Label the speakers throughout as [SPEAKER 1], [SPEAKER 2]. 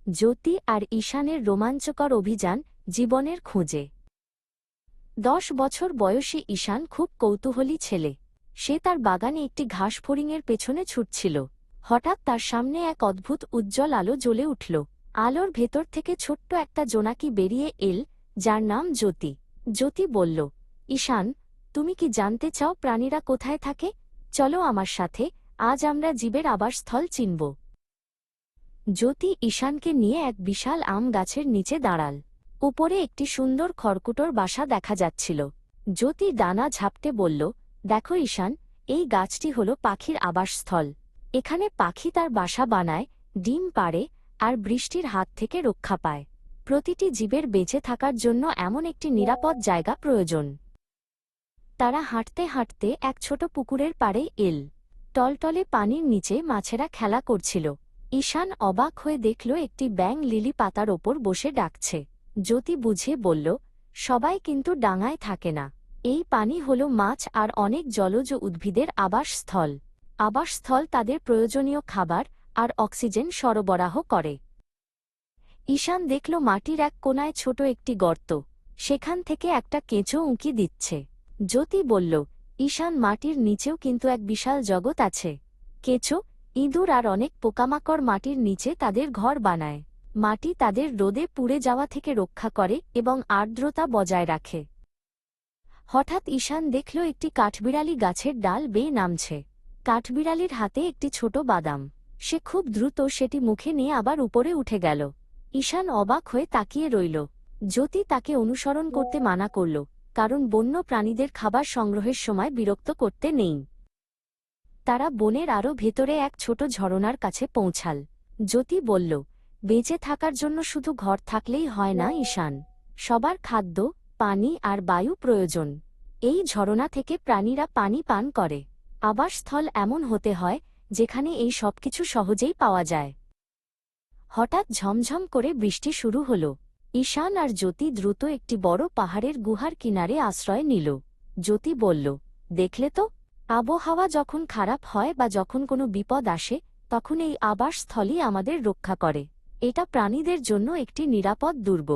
[SPEAKER 1] জ্যোতি আর ঈশানের রোমাঞ্চকর অভিযান জীবনের খোঁজে। 10 বছর বয়সী ঈশান খুব কৌতূহলী ছেলে। সে তার বাগানে একটি ঘাস ফড়িংয়ের পেছনে ছুটছিল। হঠাৎ তার সামনে এক অদ্ভুত উজ্জ্বল আলো জ্বলে উঠল। আলোর ভেতর থেকে ছোট্ট একটা জোনাকি বেরিয়ে এল, যার নাম জ্যোতি। জ্যোতি বলল, ঈশান, তুমি কি জানতে চাও প্রাণীরা কোথায় থাকে? চলো আমার সাথে, আজ আমরা জীবের আবাসস্থল চিনব। জ্যোতি ঈশানকে নিয়ে এক বিশাল আম গাছের নিচে দাঁড়াল। উপরে একটি সুন্দর খড়কুটোর বাসা দেখা যাচ্ছিল। জ্যোতি ডানা ঝাপটে বলল, দেখো ঈশান, এই গাছটি হল পাখির আবাসস্থল। এখানে পাখি তার বাসা বানায়, ডিম পাড়ে আর বৃষ্টির হাত থেকে রক্ষা পায়। প্রতিটি জীবের বেঁচে থাকার জন্য এমন একটি নিরাপদ জায়গা প্রয়োজন। তারা হাঁটতে হাঁটতে এক ছোট পুকুরের পাড়ে এল। টলটলে পানির নিচে মাছেরা খেলা করছিল। ঈশান অবাক হয়ে দেখল একটি ব্যাঙ লিলি পাতার ওপর বসে ডাকছে। জ্যোতি বুঝিয়ে বলল, সবাই কিন্তু ডাঙায় থাকে না। এই পানি হল মাছ আর অনেক জলজ উদ্ভিদের আবাসস্থল। আবাসস্থল তাদের প্রয়োজনীয় খাবার আর অক্সিজেন সরবরাহ করে। ঈশান দেখল মাটির এক কোণায় ছোট একটি গর্ত। সেখান থেকে একটা কেঁচো উঁকি দিচ্ছে। জ্যোতি বলল, ঈশান, মাটির নিচেও কিন্তু এক বিশাল জগৎ আছে। কেঁচো, ইঁদুর আর অনেক পোকামাকড় মাটির নিচে তাদের ঘর বানায়। মাটি তাদের রোদে পুড়ে যাওয়া থেকে রক্ষা করে এবং আর্দ্রতা বজায় রাখে। হঠাৎ ঈশান দেখল একটি কাঠবিড়ালি গাছের ডাল বেয়ে নামছে। কাঠবিড়ালির হাতে একটি ছোট বাদাম। সে খুব দ্রুত সেটি মুখে নিয়ে আবার উপরে উঠে গেল। ঈশান অবাক হয়ে তাকিয়ে রইল। জ্যোতি তাকে অনুসরণ করতে মানা করল, কারণ বন্য প্রাণীদের খাবার সংগ্রহের সময় বিরক্ত করতে নেই। তারা বনের আরও ভেতরে এক ছোট ঝরনার কাছে পৌঁছাল। জ্যোতি বলল, বেঁচে থাকার জন্য শুধু ঘর থাকলেই হয় না ঈশান, সবার খাদ্য, পানি আর বায়ু প্রয়োজন। এই ঝরনা থেকে প্রাণীরা পানি পান করে। আবাসস্থল এমন হতে হয় যেখানে এই সবকিছু সহজেই পাওয়া যায়। হঠাৎ ঝমঝম করে বৃষ্টি শুরু হল। ঈশান আর জ্যোতি দ্রুত একটি বড় পাহাড়ের গুহার কিনারে আশ্রয় নিল। জ্যোতি বলল, দেখলে তো, আবহাওয়া যখন খারাপ হয় বা যখন কোনো বিপদ আসে, তখন এই আবাসস্থলই আমাদের রক্ষা করে। এটা প্রাণীদের জন্য একটি নিরাপদ দুর্গ।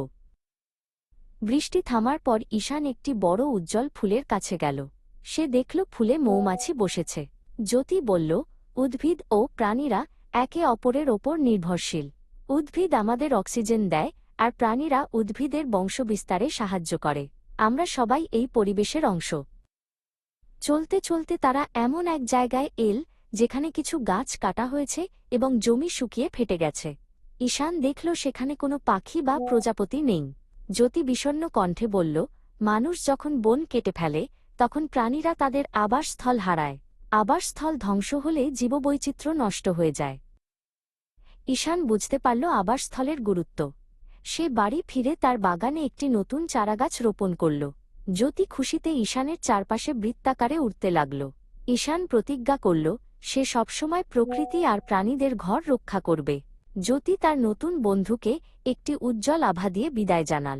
[SPEAKER 1] বৃষ্টি থামার পর ঈশান একটি বড় উজ্জ্বল ফুলের কাছে গেল। সে দেখল ফুলে মৌমাছি বসেছে। জ্যোতি বলল, উদ্ভিদ ও প্রাণীরা একে অপরের ওপর নির্ভরশীল। উদ্ভিদ আমাদের অক্সিজেন দেয় আর প্রাণীরা উদ্ভিদের বংশবিস্তারে সাহায্য করে। আমরা সবাই এই পরিবেশের অংশ। চলতে চলতে তারা এমন এক জায়গায় এল যেখানে কিছু গাছ কাটা হয়েছে এবং জমি শুকিয়ে ফেটে গেছে। ঈশান দেখল সেখানে কোনো পাখি বা প্রজাপতি নেই। জ্যোতি বিষণ্ণ কণ্ঠে বলল, মানুষ যখন বন কেটে ফেলে তখন প্রাণীরা তাদের আবাসস্থল হারায়। আবাসস্থল ধ্বংস হলে জীববৈচিত্র্য নষ্ট হয়ে যায়। ঈশান বুঝতে পারল আবাসস্থলের গুরুত্ব। সে বাড়ি ফিরে তার বাগানে একটি নতুন চারাগাছ রোপণ করল। জ্যোতি খুশিতে ঈশানের চারপাশে বৃত্তাকারে উড়তে লাগল। ঈশান প্রতিজ্ঞা করল, সে সবসময় প্রকৃতি আর প্রাণীদের ঘর রক্ষা করবে। জ্যোতি তার নতুন বন্ধুকে একটি উজ্জ্বল আভা দিয়ে বিদায় জানাল।